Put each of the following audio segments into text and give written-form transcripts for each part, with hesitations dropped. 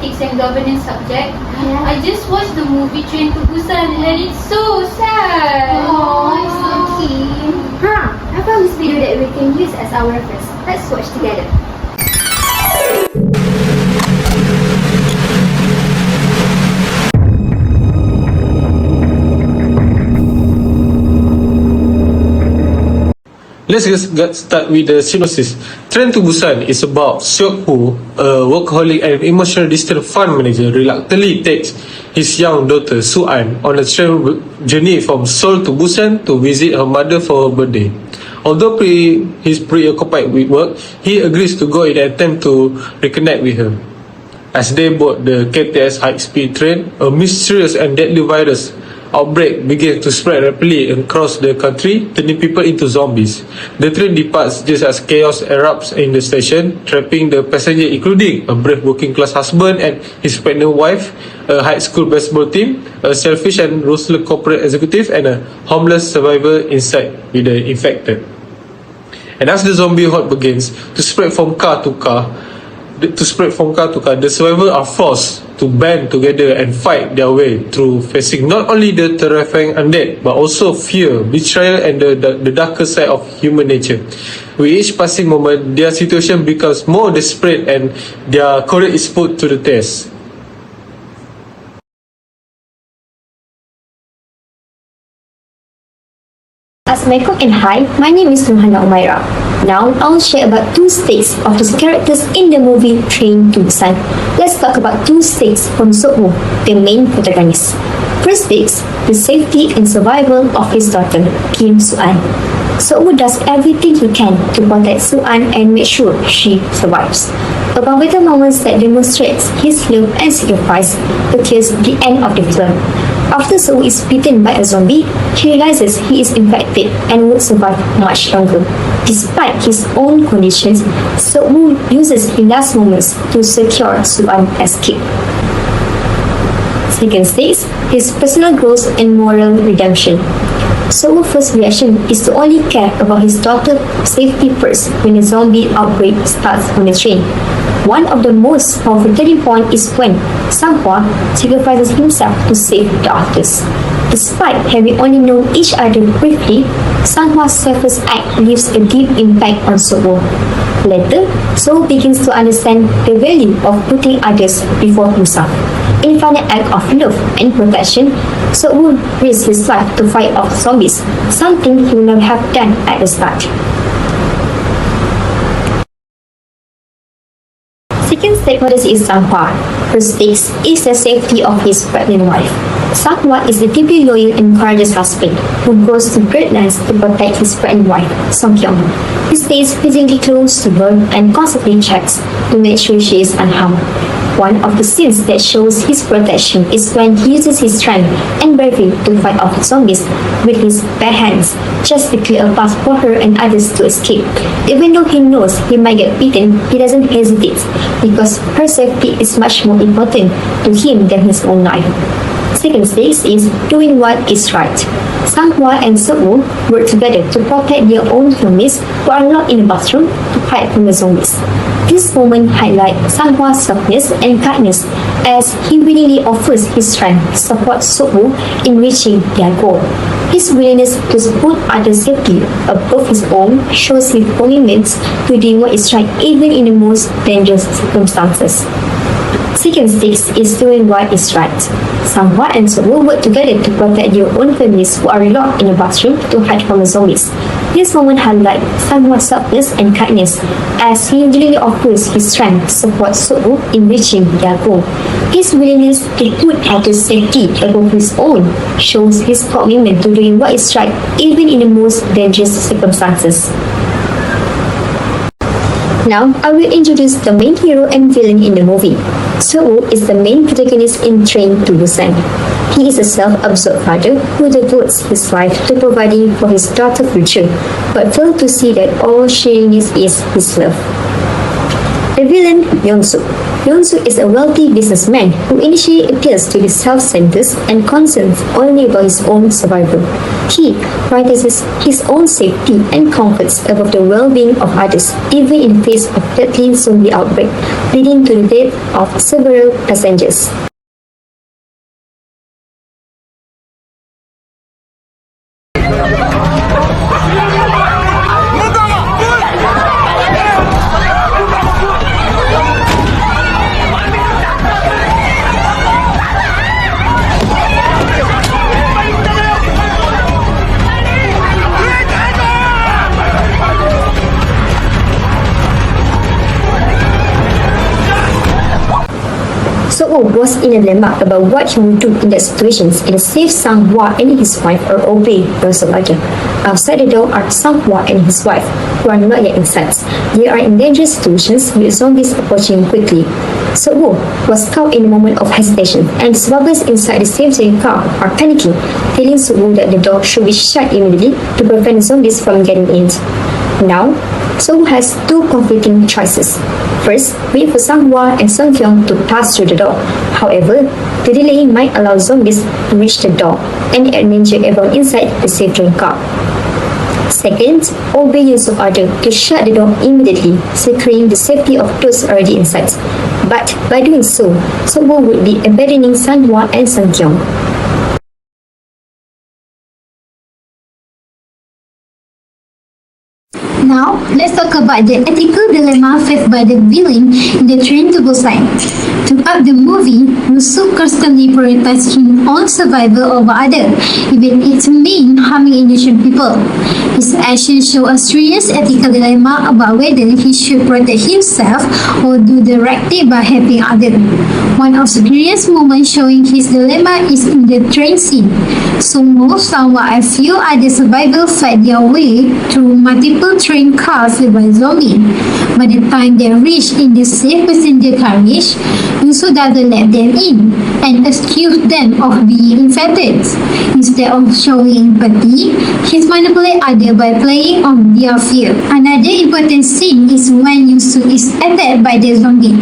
ethics and governance subject. I just watched the movie Train to Busan and it's so sad. Oh, I'm so keen. I found this video that we can use as our reference. Let's watch together. Let's get start with the synopsis. Train to Busan is about Seok Woo, a workaholic and emotional distant fund manager, reluctantly takes his young daughter Su-an on a train journey from Seoul to Busan to visit her mother for her birthday. Although he's preoccupied with work, he agrees to go in an attempt to reconnect with her. As they board the KTS high-speed train, a mysterious and deadly virus outbreak begins to spread rapidly across the country, turning people into zombies. The train departs just as chaos erupts in the station, trapping the passengers, including a brave working-class husband and his pregnant wife, a high school basketball team, a selfish and ruthless corporate executive, and a homeless survivor inside with the infected. And as the zombie horde begins to spread from car to car, the survivors are forced to band together and fight their way through, facing not only the terrifying undead but also fear, betrayal, and the darker side of human nature. With each passing moment, their situation becomes more desperate and their courage is put to the test. Assalamualaikum and hi, my name is Nuhana Umaira. Now I'll share about two stakes of the characters in the movie Train to Busan. Let's talk about two stakes from Seok Woo, the main protagonist. First stakes, the safety and survival of his daughter, Kim Su-an. Seok Woo does everything he can to protect Su-an and make sure she survives. Upon vital moments that demonstrates his love and sacrifice appears at the end of the film. After Seok Woo is bitten by a zombie, he realizes he is infected and would survive much longer. Despite his own conditions, Seok Woo uses his last moments to secure Su-an's escape. Second stage, his personal growth and moral redemption. Seok Woo's first reaction is to only care about his daughter's safety first when a zombie outbreak starts on the train. One of the most powerful turning points is when Sang-hwa sacrifices himself to save the others. Despite having only known each other briefly, Sang-hwa's selfless act leaves a deep impact on Seok Woo. Later, Seok Woo begins to understand the value of putting others before himself. In a final act of love and protection, Seok Woo risks his life to fight off zombies, something he would never have done at the start. Second stakeholder is Sang-hwa. First stakes is the safety of his pregnant wife. Sang-hwa is a deeply loyal and courageous husband who goes to great lengths to protect his pregnant wife, Song-kyung. He stays physically close to her and constantly checks to make sure she is unharmed. One of the scenes that shows his protection is when he uses his strength and bravery to fight off zombies with his bare hands, just to clear a path for her and others to escape. Even though he knows he might get beaten, he doesn't hesitate, because her safety is much more important to him than his own life. Second stage is doing what is right. Sang-hwa and Seok Woo work together to protect their own families who are locked in the bathroom to hide from the zombies. This moment highlights Sang-hwa's softness and kindness as he willingly offers his strength to support Seok Woo in reaching their goal. His willingness to put others' safety above his own shows his commitment to doing what is right even in the most dangerous circumstances. Second stage is doing what is right. Sang-hwa and Seok Woo work together to protect their own families who are locked in the bathroom to hide from the zombies. This moment highlights Sang-hwa's softness and kindness as he willingly offers his strength to support Seok Woo in reaching their goal. His willingness to put others' safety above his own shows his commitment to doing what is right even in the most dangerous circumstances. Now, I will introduce the main hero and villain in the movie. Seok Woo is the main protagonist in Train to Busan. He is a self-absorbed father who devotes his life to providing for his daughter's future, but fails to see that all she needs is his love. The villain, Young-suk. Yong-soo is a wealthy businessman who initially appears to be self-centered and concerned only about his own survival. He prioritizes his own safety and comforts above the well-being of others, even in the face of deadly zombie outbreak, leading to the death of several passengers. So was in a dilemma about what he would do in that situations. Either save Sang-hwa and his wife or obey those of others. Outside the door are Sang-hwa and his wife, who are not yet inside. They are in dangerous situations with zombies approaching quickly. So was caught in a moment of hesitation, and the survivors inside the safety car are panicking, telling So that the door should be shut immediately to prevent zombies from getting in. Now, So has two conflicting choices. First, wait for Sang-hwa and Sung-kyung to pass through the door. However, the delay might allow zombies to reach the door and endanger everyone inside the safety car. Second, obey use of order to shut the door immediately, securing the safety of those already inside. But by doing so, So would be abandoning Sang-hwa and Sung-kyung. Now, let's talk about the ethical dilemma faced by the villain in the Train to Busan. Throughout the movie, Yusuf constantly prioritizes his own survival over others, even if it means harming innocent people. His actions show a serious ethical dilemma about whether he should protect himself or do the right thing by helping others. One of the clearest moments showing his dilemma is in the train scene. Sung-woo, Sang-hwa, and few other survivors fight their way through multiple train cars filled by zombies. By the time they reach in the safe passenger carriage, Yusuf doesn't let them in and accuse them of being infected. Instead of showing empathy, he manipulates others by playing on their fear. Another important scene is when Yusuf is attacked by the zombie.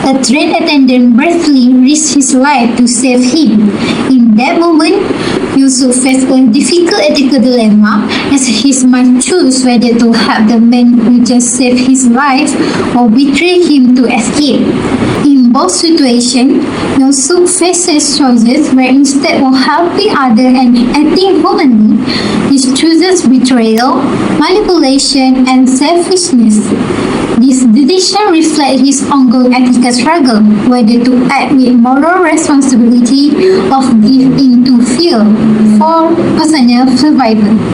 A train attendant bravely risks his life to save him. In that moment, Yusuf faces a difficult ethical dilemma as he must choose whether to help the man who just saved his life or betray him to escape. In both situations, Yusuf faces choices where instead of helping others and acting humanly, he chooses betrayal, manipulation, and selfishness. This decision reflects his ongoing ethical struggle, whether to act with moral responsibility or give in to fear for personal survival.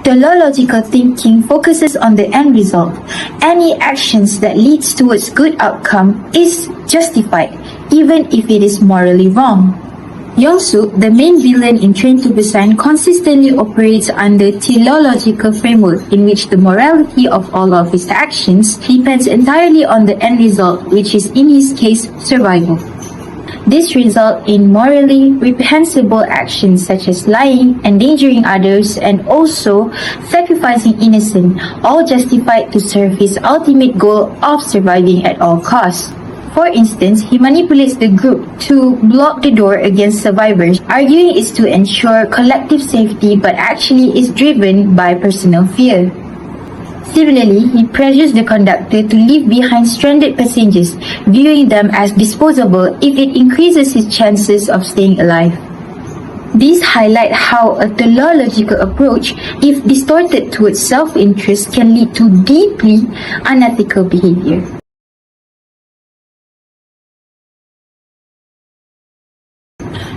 Teleological thinking focuses on the end result. Any actions that leads towards good outcome is justified, even if it is morally wrong. Yong-soo, the main villain in Train to Busan, consistently operates under teleological framework in which the morality of all of his actions depends entirely on the end result, which is in his case survival. This results in morally reprehensible actions such as lying, endangering others, and also sacrificing innocent, all justified to serve his ultimate goal of surviving at all costs. For instance, he manipulates the group to block the door against survivors, arguing it's to ensure collective safety but actually is driven by personal fear. Similarly, he pressures the conductor to leave behind stranded passengers, viewing them as disposable if it increases his chances of staying alive. These highlight how a teleological approach, if distorted towards self-interest, can lead to deeply unethical behavior.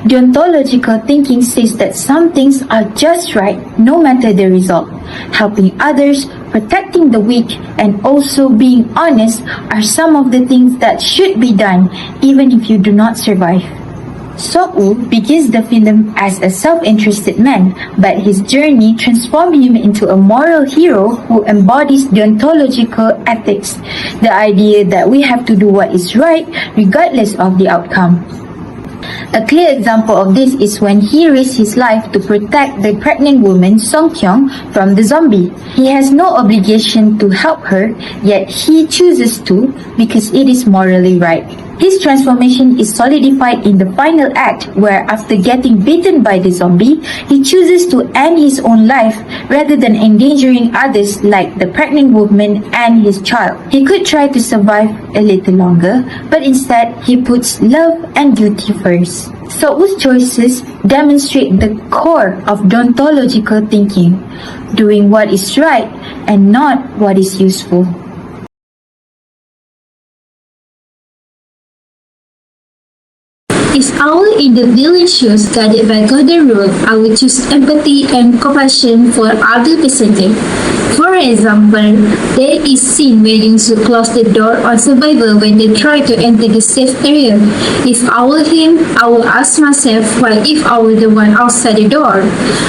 Deontological thinking says that some things are just right no matter the result. Helping others, protecting the weak, and also being honest are some of the things that should be done even if you do not survive. So-woo begins the film as a self-interested man, but his journey transformed him into a moral hero who embodies deontological ethics, the idea that we have to do what is right regardless of the outcome. A clear example of this is when he risked his life to protect the pregnant woman Song Kyung from the zombie. He has no obligation to help her, yet he chooses to because it is morally right. His transformation is solidified in the final act where after getting bitten by the zombie, he chooses to end his own life rather than endangering others like the pregnant woman and his child. He could try to survive a little longer, but instead he puts love and duty first. Seok's choices demonstrate the core of deontological thinking, doing what is right and not what is useful. If I were in the villain shoes guided by golden rule, I would choose empathy and compassion for other passengers. For example, there is scene where Yun-soo closed the door on survivor when they try to enter the safe area. If I were him, I would ask myself, what if I were the one outside the door?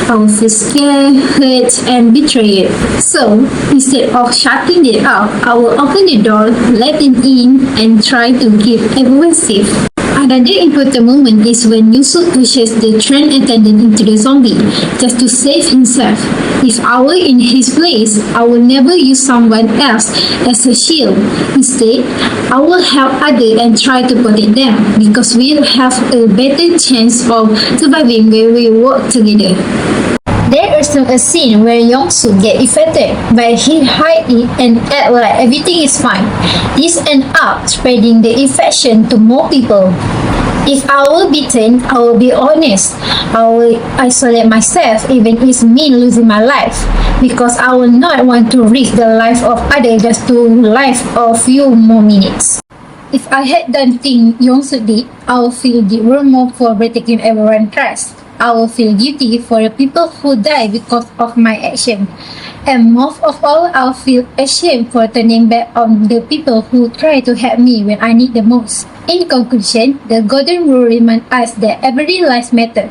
I would feel scared, hurt, and betrayed. So, instead of shutting it up, I would open the door, let them in, and try to keep everyone safe. Another important moment is when Yusuf pushes the train attendant into the zombie just to save himself. If I were in his place, I would never use someone else as a shield. Instead, I will help others and try to protect them because we'll have a better chance of surviving when we work together. There is a scene where Yong-soo get infected, but he hide it and act like everything is fine. This ends up spreading the infection to more people. If I were bitten, I will be honest. I will isolate myself even if it means losing my life because I will not want to risk the life of others just to live a few more minutes. If I had done things Yong-soo did, I would feel the remorse for breaking everyone's trust. I will feel guilty for the people who die because of my action. And most of all, I'll feel ashamed for turning back on the people who try to help me when I need the most. In conclusion, the Golden Rule reminds us that every life matters.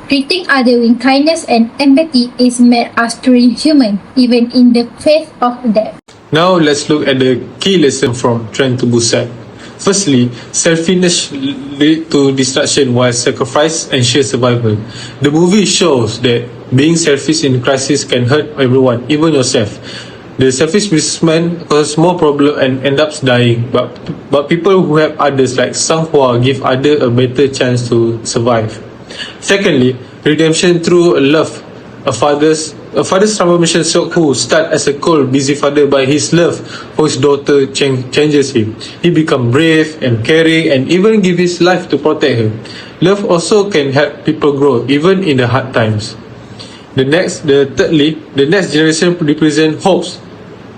Treating others with kindness and empathy is made us truly human, even in the face of death. Now let's look at the key lesson from Train to Busan. Firstly, selfishness leads to destruction while sacrifice ensures survival. The movie shows that being selfish in crisis can hurt everyone, even yourself. The selfish businessman causes more problem and ends up dying, but people who help others like Sang-hwa give others a better chance to survive. Secondly, redemption through love. A father's transformation Seok-woo starts as a cold, busy father, but his love for his daughter changes him. He becomes brave and caring and even give his life to protect her. Love also can help people grow, even in the hard times. Thirdly, the next generation represents hopes.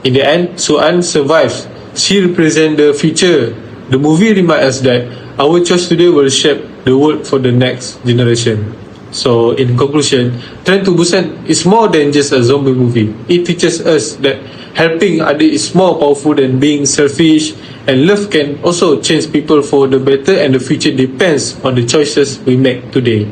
In the end, Soo-an survives. She represents the future. The movie reminds us that our choice today will shape the world for the next generation. So, in conclusion, Train to Busan is more than just a zombie movie. It teaches us that helping others is more powerful than being selfish, and love can also change people for the better, and the future depends on the choices we make today.